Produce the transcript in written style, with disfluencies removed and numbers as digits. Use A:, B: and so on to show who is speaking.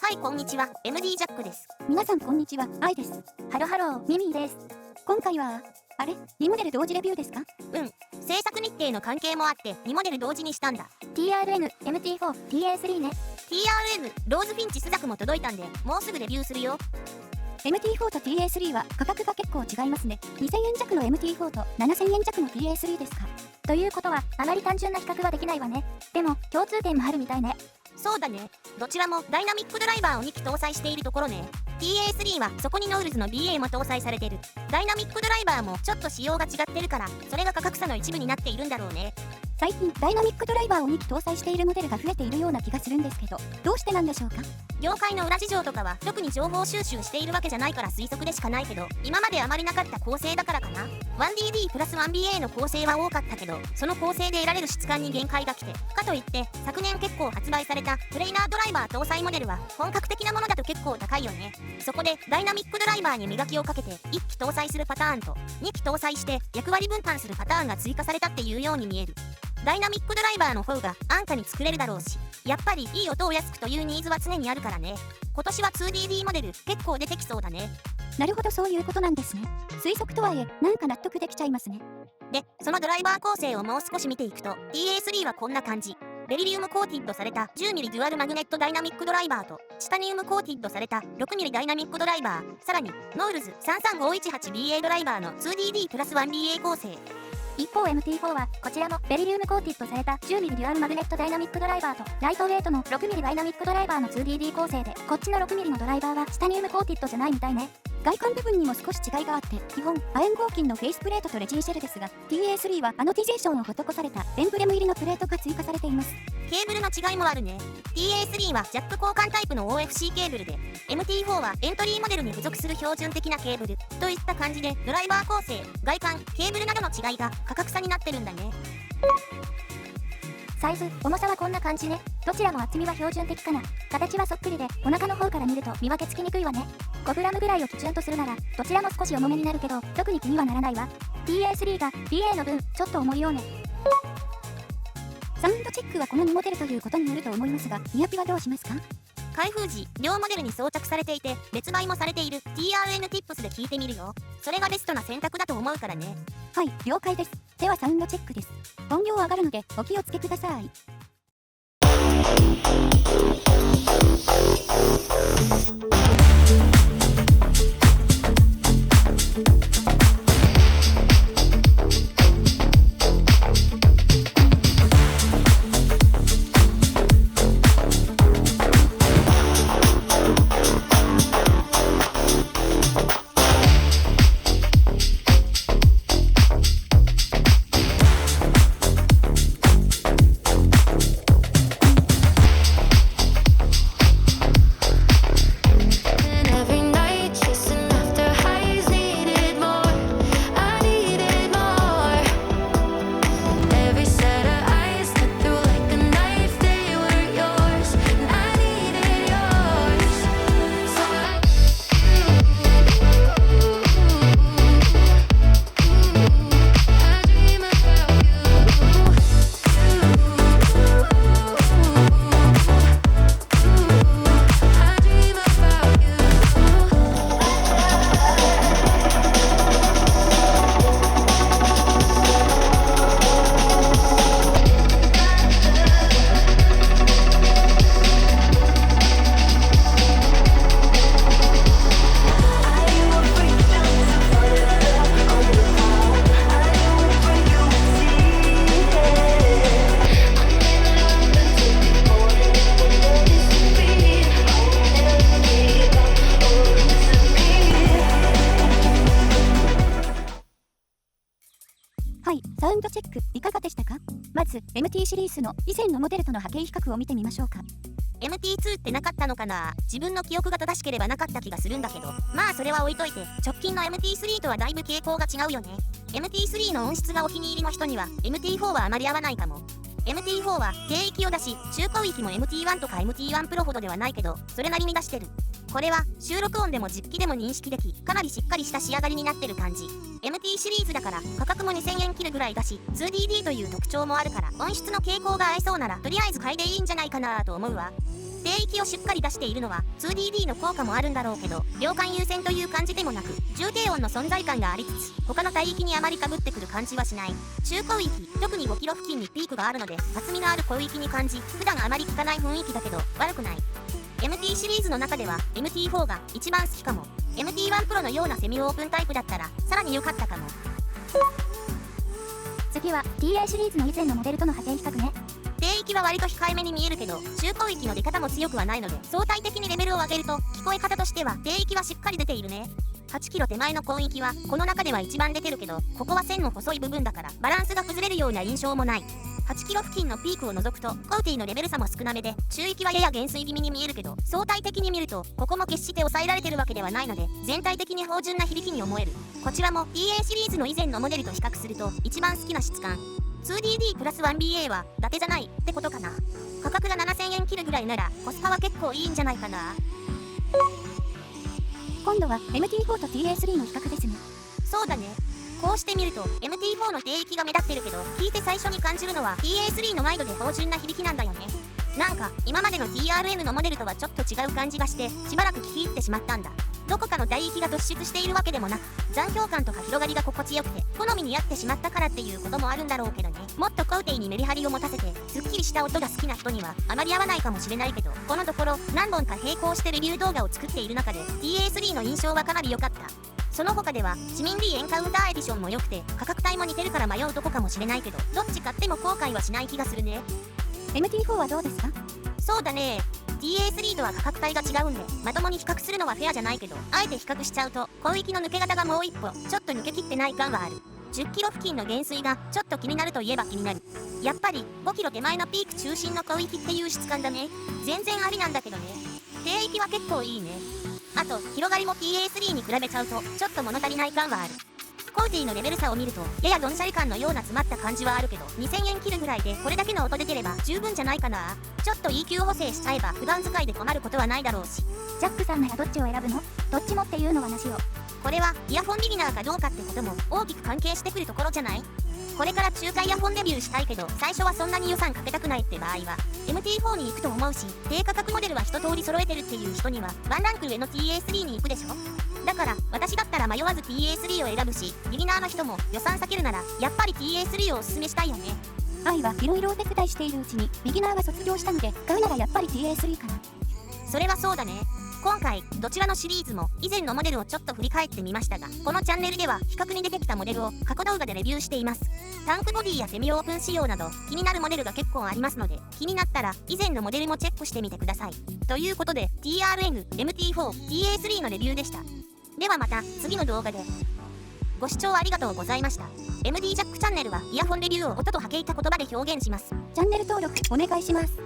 A: はい、こんにちは。MD ジャックです。
B: 皆さんこんにちは、アイです。ハロハロー、ミミーです。今回は、2モデル同時レビューですか？
A: 制作日程の関係もあって2モデル同時にしたんだ。
B: TRN、MT4、TA3 ね。
A: TRN、ローズフィンチスザクも届いたんで、もうすぐレビューするよ。
B: MT4 と TA3 は価格が結構違いますね。2000円弱の MT4 と7000円弱の TA3 ですか。ということは、あまり単純な比較はできないわね。でも、共通点もあるみたいね。
A: そうだね。どちらもダイナミックドライバーを2機搭載しているところね。TA3 はそこにノウルズの BA も搭載されてる。ダイナミックドライバーもちょっと仕様が違ってるから、それが価格差の一部になっているんだろうね。
B: 最近ダイナミックドライバーを2機搭載しているモデルが増えているような気がするんですけど、どうしてなんでしょうか？
A: 業界の裏事情とかは特に情報収集しているわけじゃないから推測でしかないけど、今まであまりなかった構成だからかな。1DD プラス 1BA の構成は多かったけど、その構成で得られる質感に限界が来て、かといって昨年結構発売されたプレイナードライバー搭載モデルは本格的なものだと結構高いよね。そこでダイナミックドライバーに磨きをかけて1機搭載するパターンと2機搭載して役割分担するパターンが追加されたっていうように見える。ダイナミックドライバーの方が安価に作れるだろうし、やっぱりいい音を安くというニーズは常にあるからね。今年は 2DD モデル結構出てきそうだね。
B: なるほど、そういうことなんですね。推測とはいえ、なんか納得できちゃいますね。
A: で、そのドライバー構成をもう少し見ていくと、TA3 はこんな感じ。ベリリウムコーティッドされた 10mm デュアルマグネットダイナミックドライバーと、チタニウムコーティッドされた 6mm ダイナミックドライバー、さらにノウルズ 33518BA ドライバーの 2DD プラス 1BA 構成。
B: 一方 MT4 はこちらもベリリウムコーティッドされた 10mm デュアルマグネットダイナミックドライバーとライトウェイトの 6mm ダイナミックドライバーの 2DD 構成で、こっちの 6mm のドライバーはチタニウムコーティッドじゃないみたいね。外観部分にも少し違いがあって、基本亜鉛合金のフェイスプレートとレジンシェルですが、 TA3 はアノティゼーションを施されたエンブレム入りのプレートが追加されています。
A: ケーブルの違いもあるね。TA3 はジャック交換タイプの OFC ケーブルで、 MT4 はエントリーモデルに付属する標準的なケーブルといった感じで、ドライバー構成、外観、ケーブルなどの違いが価格差になってるんだね。
B: サイズ、重さはこんな感じね。どちらも厚みは標準的かな。形はそっくりで、お腹の方から見ると見分けつきにくいわね。5g ぐらいを基準とするなら、どちらも少し重めになるけど、特に気にはならないわ。TA3 が BA の分、ちょっと重いようね。サウンドチェックはこの2モデルということによると思いますが、ニアピはどうしますか？
A: 開封時、両モデルに装着されていて、別売もされている TRN Tips で聞いてみるよ。それがベストな選択だと思うからね。
B: はい、了解です。ではサウンドチェックです。音量上がるのでお気をつけください。はい、サウンドチェックいかがでしたか？まず MT シリーズの以前のモデルとの波形比較を見てみましょうか。
A: MT2 ってなかったのかな？自分の記憶が正しければなかった気がするんだけど、まあそれは置いといて、直近の MT3 とはだいぶ傾向が違うよね。MT3 の音質がお気に入りの人には MT4 はあまり合わないかも。MT4 は低域を出し、中高域も MT1 とか MT1 プロほどではないけど、それなりに出してる。これは収録音でも実機でも認識でき、かなりしっかりした仕上がりになってる感じ。MT シリーズだから価格も2000円切るぐらいだし、2DD という特徴もあるから音質の傾向が合いそうならとりあえず買いでいいんじゃないかなと思うわ。低域をしっかり出しているのは 2DD の効果もあるんだろうけど、量感優先という感じでもなく、重低音の存在感がありつつ、他の帯域にあまり被ってくる感じはしない。中高域、特に5キロ付近にピークがあるので、厚みのある広域に感じ、普段あまり聞かない雰囲気だけど悪くない。MT シリーズの中では MT4 が一番好きかも。MT1 Pro のようなセミオープンタイプだったらさらに良かったかも。
B: 次は TA シリーズの以前のモデルとの波形比較ね。
A: 低域は割と控えめに見えるけど、中高域の出方も強くはないので、相対的にレベルを上げると聞こえ方としては低域はしっかり出ているね。8キロ手前の広域はこの中では一番出てるけど、ここは線の細い部分だからバランスが崩れるような印象もない。8キロ付近のピークを除くとコウティのレベル差も少なめで、中域はやや減衰気味に見えるけど、相対的に見るとここも決して抑えられてるわけではないので、全体的に芳醇な響きに思える。こちらも TA シリーズの以前のモデルと比較すると一番好きな質感。2DD プラス 1BA は伊達じゃないってことかな。価格が7000円切るぐらいならコスパは結構いいんじゃないかな。
B: 今度は MT4 と TA3 の比較ですね。
A: そうだね。こうして見ると MT4 の低域が目立ってるけど、聞いて最初に感じるのは TA3 のワイドで芳醇な響きなんだよね。なんか今までの TRN のモデルとはちょっと違う感じがして、しばらく聞き入ってしまったんだ。どこかの帯域が突出しているわけでもなく、残響感とか広がりが心地よくて好みに合ってしまったからっていうこともあるんだろうけどね。もっとコウテイにメリハリを持たせてすっきりした音が好きな人にはあまり合わないかもしれないけど、このところ何本か並行してレビュー動画を作っている中で TA3 の印象はかなり良かった。その他では市民 D エンカウンターエディションも良くて、価格帯も似てるから迷うとこかもしれないけど、どっち買っても後悔はしない気がするね。
B: MT4 はどうですか？
A: そうだね。TA3 とは価格帯が違うんで、まともに比較するのはフェアじゃないけど、あえて比較しちゃうと広域の抜け方がもう一歩ちょっと抜けきってない感はある。10キロ付近の減衰がちょっと気になるといえば気になる。やっぱり5キロ手前のピーク中心の広域っていう質感だね。全然ありなんだけどね。低域は結構いいね。あと広がりも TA3 に比べちゃうとちょっと物足りない感はある。コウティのレベル差を見るとややドンシャリ感のような詰まった感じはあるけど、2000円切るぐらいでこれだけの音出てれば十分じゃないかな。ちょっと EQ 補正しちゃえば普段使いで困ることはないだろうし。
B: ジャックさんならどっちを選ぶの？どっちもっていうのはなしよ。
A: これはイヤホンビギナーかどうかってことも大きく関係してくるところじゃない？これから中華イヤホンデビューしたいけど最初はそんなに予算かけたくないって場合は MT4 に行くと思うし、低価格モデルは一通り揃えてるっていう人にはワンランク上の TA3 に行くでしょ。だから私だったら迷わず TA3 を選ぶし、ビギナーの人も予算避けるならやっぱり TA3 をおすすめしたいよね。
B: 愛はいろいろお手伝いしているうちにビギナーが卒業したので、買うならやっぱり TA3 かな。
A: それはそうだね。今回どちらのシリーズも以前のモデルをちょっと振り返ってみましたが、このチャンネルでは比較に出てきたモデルを過去動画でレビューしています。タンクボディやセミオープン仕様など気になるモデルが結構ありますので、気になったら以前のモデルもチェックしてみてください。ということで TRN、MT4、TA3 のレビューでした。ではまた次の動画で。ご視聴ありがとうございました。MD ジャックチャンネルはイヤホンレビューを音と波形た言葉で表現します。
B: チャンネル登録お願いします。